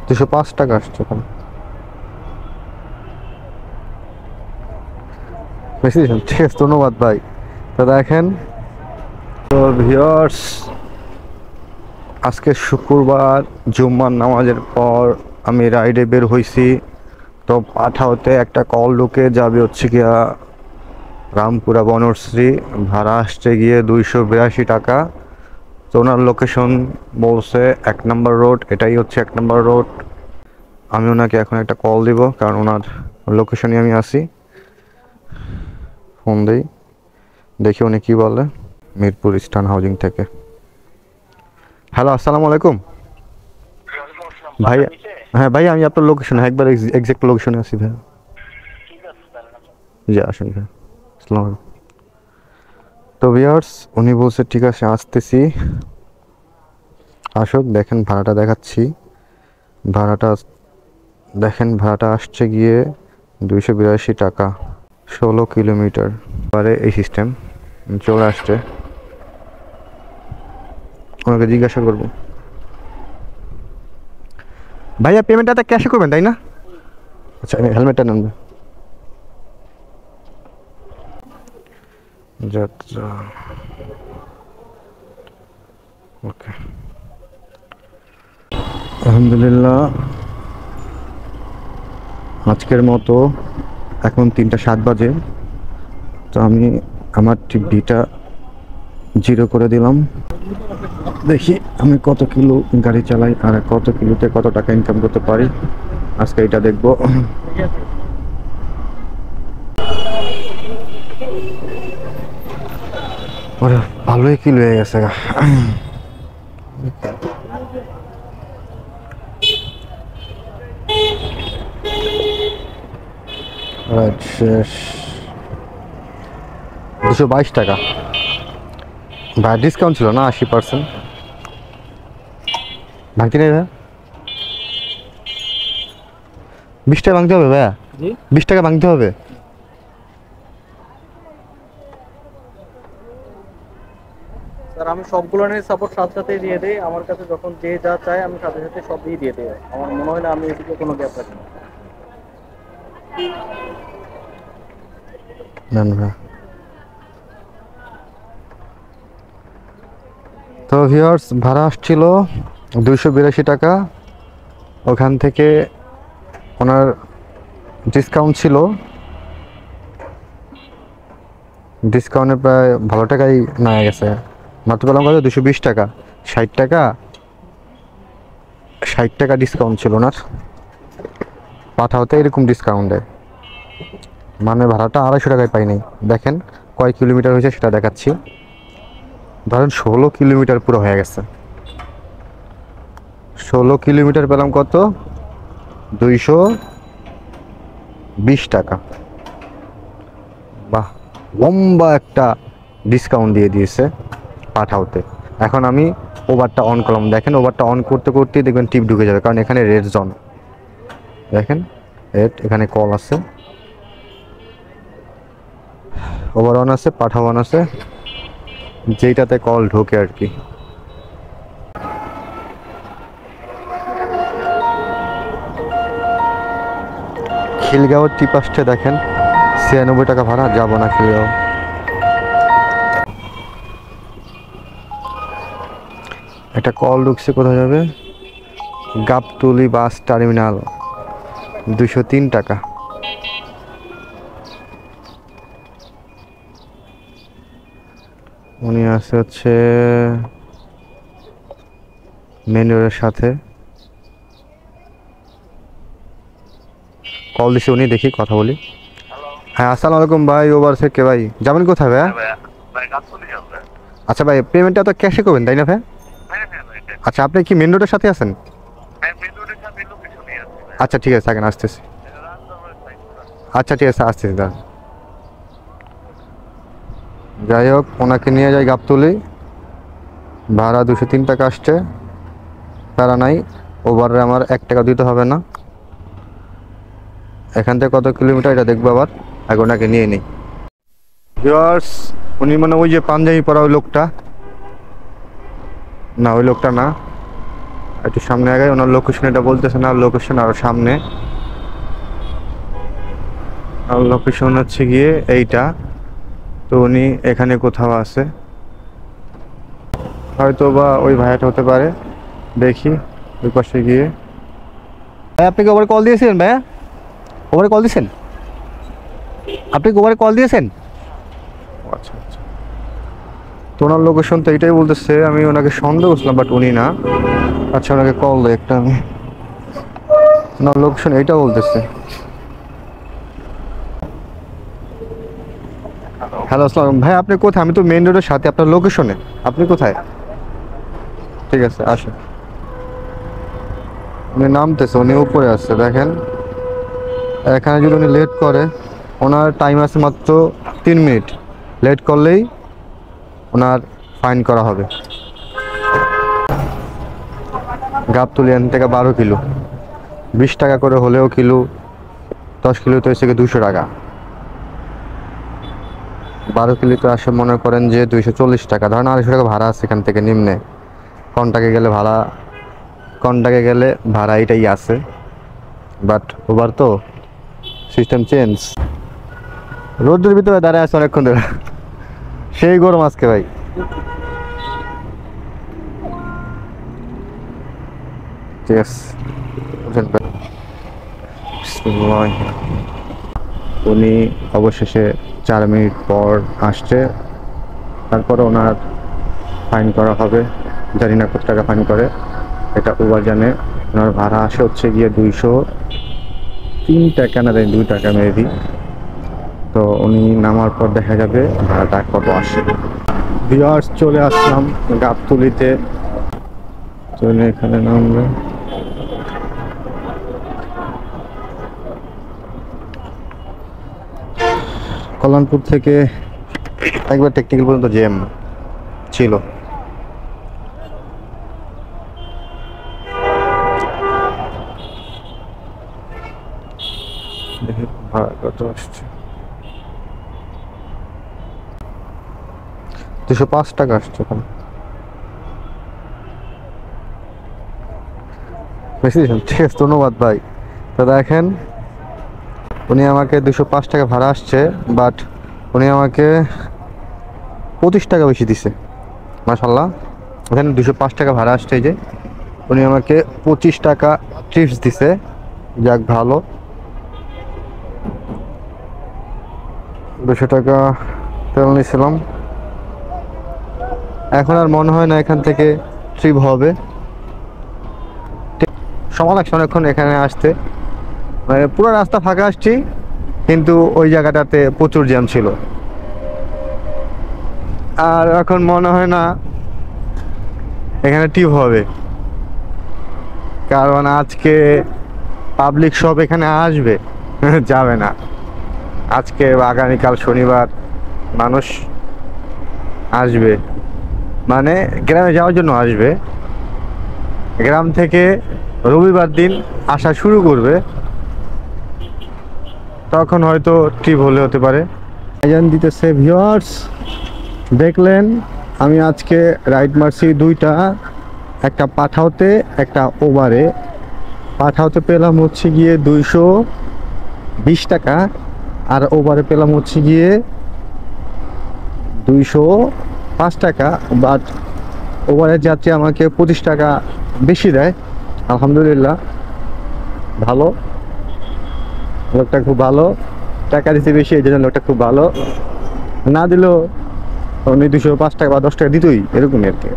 205 টাকা আসছে এখন। বেশি দিয়েছেন, ঠিক আছে, ধন্যবাদ ভাই। তো দেখেন, তো ভিউয়ার্স, আজকে শুক্রবার, জুম্মার নামাজের পর আমি রাইডে বের হইছি। তো পাঠাওতে একটা কল ঢুকে যাবে হচ্ছে গিয়া রামপুরা বনশ্রী, ভাড়া আসছে গিয়ে 282 টাকা। তো ওনার লোকেশন বলছে 1 নম্বর রোড, এটাই হচ্ছে 1 নম্বর রোড। আমি ওনাকে এখন একটা কল দিব, কারণ ওনার লোকেশনে আমি আছি। ফোন দিই, দেখি উনি কি বলে। মিরপুর ইস্টার্ন হাউজিং থেকে। হ্যালো, আসসালামু আলাইকুম ভাই। হ্যাঁ ভাই, আমি আপনার লোকেশন একবার এক্সাক্ট লোকেশনে আছি ভাই। জি আসুন ভাই। আসসালামু আলাইকুম। তো ভিউয়ার্স, উনি বলছে ঠিক আছে আসতেছি, আসুক। দেখেন ভাড়াটা দেখাচ্ছি, ভাড়াটা দেখেন, ভাড়াটা আসছে গিয়ে 282 টাকা, 16 কিলোমিটার। পরে এই সিস্টেম চলে আসছে। ওনাকে জিজ্ঞাসা করবো, ভাইয়া পেমেন্টটা ক্যাশে করবেন তাই না? আচ্ছা, হেলমেটটা নেন। যাত্রা, ওকে, আলহামদুলিল্লাহ। আজকের মতো এখন 3টা 7 বাজে। তো আমি আমার টিভিটা 0 করে দিলাম। দেখি আমি কত কিলো গাড়ি চালাই আর কত কিলোতে কত টাকা ইনকাম করতে পারি, আজকে এটা দেখবো। ওরে ভালোই কিলো হয়ে গেছে গা। শেষ 222 টাকা। ভাই ডিসকাউন্ট ছিল না 80%? ভাঙতি নেই ভাইয়া? 20 টাকা ভাঙতে হবে ভাইয়া? 20 টাকা ভাঙতে হবে? স্যার আমি সবগুলো নিয়ে সাপোর্ট সাথে সাথে দিয়ে দিই, আমার কাছে যখন যে যা চায় আমি সাথে সাথে সবই দিয়ে দিই। আমার মনে হয় না আমি এদিকে কোনো গ্যাপ রাখি না। নেন ভাইয়া। তো ভিউয়ার্স, ভাড়া আসছিল 282 টাকা। ওখান থেকে ওনার ডিসকাউন্ট ছিল, ডিসকাউন্টে প্রায় ভালো টাকাই নেওয়া গেছে। মাত্র পেলাম কত, 220 টাকা। 60 টাকা, 60 টাকা ডিসকাউন্ট ছিল ওনার। পাঠাওতে এরকম ডিসকাউন্ট দেয়, মানে ভাড়াটা 250 টাকায় পাই নাই। দেখেন কয় কিলোমিটার হয়েছে সেটা দেখাচ্ছি। ধরেন 16 কিলোমিটার পুরো হয়ে গেছে। 16 কিলোমিটার পেলাম কত, 220 টাকা। বাহ, লম্বা একটা ডিসকাউন্ট দিয়ে দিয়েছে পাঠাওতে। এখন আমি ওভারটা অন করলাম, দেখেন ওভারটা অন করতে করতেই দেখবেন টিপ ঢুকে যাবে, কারণ এখানে রেড জোন। দেখেন রেড, এখানে কল আছে, ওভার অন আছে, পাঠাও অন আছে, যেইটাতে কল ঢোকে আর কি। খিলগাঁওয়ের টিপ আসছে দেখেন, 96 টাকা ভাড়া, যাবো না খিলগাঁও। একটা কল ঢুকছে, কোথায় যাবে, গাবতলী বাস টার্মিনাল, 203 টাকা। উনি আছে হচ্ছে মেন রোডের সাথে। কল দিছে উনি, দেখি কথা বলি। হ্যাঁ আসসালামু আলাইকুম ভাই, ওভার থেকে ভাই যাবেন কোথায় ভাইয়া? আচ্ছা ভাই, পেমেন্টটা তো ক্যাশে করবেন তাই না ভাই? আচ্ছা, আপনি কি মেন রোডের সাথে আছেন? আচ্ছা ঠিক আছে, থাকেন, আসতেছি। আচ্ছা ঠিক আছে, আসতেছি দাঁড়ান। যাই হোক, ওনাকে নিয়ে যাই গাবতলী, ভাড়া 203 টাকা আসছে, প্যারা নাই। ওভারে আমার 1 টাকা দিতে হবে না। এখান থেকে কত কিলোমিটার এটা দেখবো আবার, আগে ওনাকে নিয়ে নিই। ভিউয়ার্স, উনি মানে ওই যে পাঞ্জাবি পরা ওই লোকটা, না ওই লোকটা না, একটু সামনে আগে ওনার লোকেশন এটা বলতেছে না, লোকেশন আরো সামনে। আর লোকেশন হচ্ছে গিয়ে এইটা। তো উনি এখানে কোথাও আছে, হয়তো বা ওই ভাইয়াটা হতে পারে। দেখি ওই পাশে গিয়ে। ভাই আপনি কি ওভারে কল দিয়েছিলেন? ভাইয়া ওভারে কল দিয়েছেন? আপনি কি ওভারে কল দিয়েছেন? আচ্ছা আচ্ছা। তো ওনার লোকেশন তো এইটাই বলতেছে, আমি ওনাকে সন্দেহ করছিলাম বাট উনি না। আচ্ছা ওনাকে কল দেয় একটা আমি। ওনার লোকেশন এইটা বলতেছে। হ্যালো আসসালাম ভাই, আপনি কোথায়? আমি তো মেইন রোডের সাথে, আপনার লোকেশনে। আপনি কোথায়? ঠিক আছে আসেন। উনি নামতেছে, উনি উপরে আসছে দেখেন। এখানে যদি উনি লেট করে, ওনার টাইম আছে মাত্র 3 মিনিট। লেট করলেই ওনার ফাইন করা হবে। গাবতলী এখান থেকে 12 কিলো, 20 টাকা করে হলেও কিলো, 10 কিলো তো এসে 200 টাকা। 12 কিলোতে আসে মনে করেন যে 240 টাকা, ধরেন 250 টাকা ভাড়া আছে এখান থেকে নিম্নে। কন্টাকে গেলে ভাড়া, কন্টাকে গেলে ভাড়া এটাই আছে, বাট ওভার তো সিস্টেম চেঞ্জ। রোদের ভিতরে দাঁড়ায় আছে অনেকক্ষণ ধরে, সেই গরম আজকে ভাই। ঠিক আছে উনি অবশেষে 4 মিনিট পর আসছে। তারপরে ওনার ফাইন করা হবে, জানি না কত টাকা ফাইন করে, এটা উবার জানে। ওনার ভাড়া আসে হচ্ছে গিয়ে 203 টাকা না 2 টাকা মেবি। তো উনি নামার পর দেখা যাবে ভাড়াটা কত আসে। ভিউয়ার্স চলে আসলাম গাবতলীতে, চলে এখানে নামবে। কল্যাণপুর থেকে একবার টেকনিক্যাল পর্যন্ত জ্যাম ছিল। দেখি ভাড়া কত আসছে। 205 টাকা আসছে ওখানে। বেশি ঠিক আছে, ধন্যবাদ ভাই। তো দেখেন উনি আমাকে 205 টাকা ভাড়া আসছে, বাট উনি আমাকে 25 টাকা বেশি দিছে। মাশাআল্লাহ, এখানে 205 টাকা ভাড়া আসছে, যে উনি আমাকে 25 টাকা টিপস দিছে। যাক ভালো। 200 টাকা তেল নিয়েছিলাম। এখন আর মনে হয় না এখান থেকে ট্রিপ হবে। সময় লাগছে অনেকক্ষণ এখানে আসতে, মানে পুরো রাস্তা ফাঁকা আসছি, কিন্তু ওই জায়গাটাতে প্রচুর জ্যাম ছিল। আর এখন মনে হয় না এখানে ট্রিপ হবে, কারণ আজকে পাবলিক সব এখানে আসবে, যাবে না। আজকে আগামীকাল শনিবার মানুষ আসবে, মানে গ্রামে যাওয়ার জন্য আসবে। গ্রাম থেকে রবিবার দিন আসা শুরু করবে, তখন হয়তো ট্রিপ হলে হতে পারে। আয়োজন দিতেছে ভিউয়ার্স, দেখলেন আমি আজকে রাইড মারছি 2টা, একটা পাঠাওতে একটা ওভারে। পাঠাওতে পেলাম হচ্ছে গিয়ে 220 টাকা, আর ওভারে পেলাম হচ্ছে গিয়ে 205 টাকা। বাট ওভারের যাত্রী আমাকে 25 টাকা বেশি দেয়। আলহামদুলিল্লাহ, ভালো, লোকটা খুব ভালো। টাকা দিতে বেশি, এই জন্য লোকটা খুব ভালো। না দিলেও উনি 205 টাকা বা 10 টাকা দিতই, এরকমই আর কি।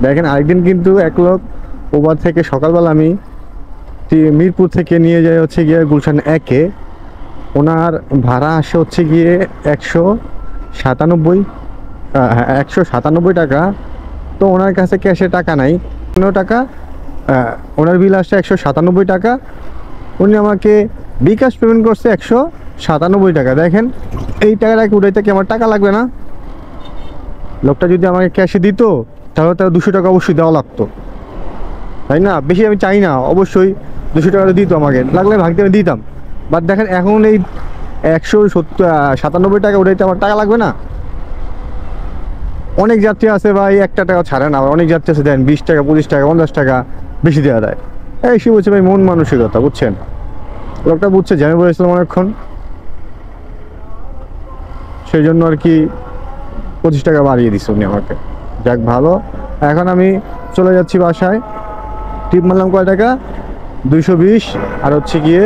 দেখেন আরেকদিন কিন্তু এক লোক ওভার থেকে সকালবেলা আমি মিরপুর থেকে নিয়ে যাই হচ্ছে গিয়ে গুলশান 1-এ। ওনার ভাড়া আসে হচ্ছে গিয়ে 197 টাকা। তো ওনার কাছে ক্যাশে টাকা নাই, 15 টাকা। ওনার বিল আসছে 197 টাকা। উনি আমাকে বিকাশ পেমেন্ট করছে 197 টাকা। দেখেন এই টাকাটাকে উঠাইতে কি আমার টাকা লাগবে না? লোকটা যদি আমাকে ক্যাশে দিত তাহলে তার 200 টাকা অবশ্যই দেওয়া লাগতো, তাই না? বেশি আমি চাই না, অবশ্যই 200 টাকা দিত আমাকে, লাগলে ভাগতে আমি দিতাম। বাট দেখেন এখন এই 197 টাকা উঠাইতে আমার টাকা লাগবে না। অনেক যাত্রী আছে ভাই, একটা টাকা ছাড়ে না। অনেক যাত্রী আছে দেন 20 টাকা, 25 টাকা, 50 টাকা বেশি দেওয়া দেয়। এই সে বলছে ভাই মন মানসিকতা, বুঝছেন? লোকটা বুঝছে যে আমি বলেছিলাম অনেকক্ষণ, সেই জন্য আর কি 25 টাকা বাড়িয়ে দিচ্ছে উনি আমাকে। যাক ভালো। এখন আমি চলে যাচ্ছি বাসায়। টিপ মারলাম কয় টাকা? 220, আর হচ্ছে গিয়ে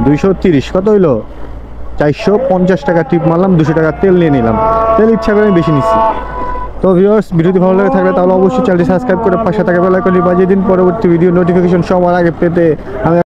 230, কত হইলো? 450 টাকা টিপ মারলাম, 200 টাকা তেল নিয়ে নিলাম। তেল ইচ্ছা করে আমি বেশি নিচ্ছি। তো ভিউয়ার্স, ভিডিওটি ভালো লাগে থাকলে তাহলে অবশ্যই চ্যানেলটি সাবস্ক্রাইব করে পাশে থাকা বেল আইকনটি বাজিয়ে দিন। পরবর্তী ভিডিও নোটিফিকেশন সবার আগে পেতে আমি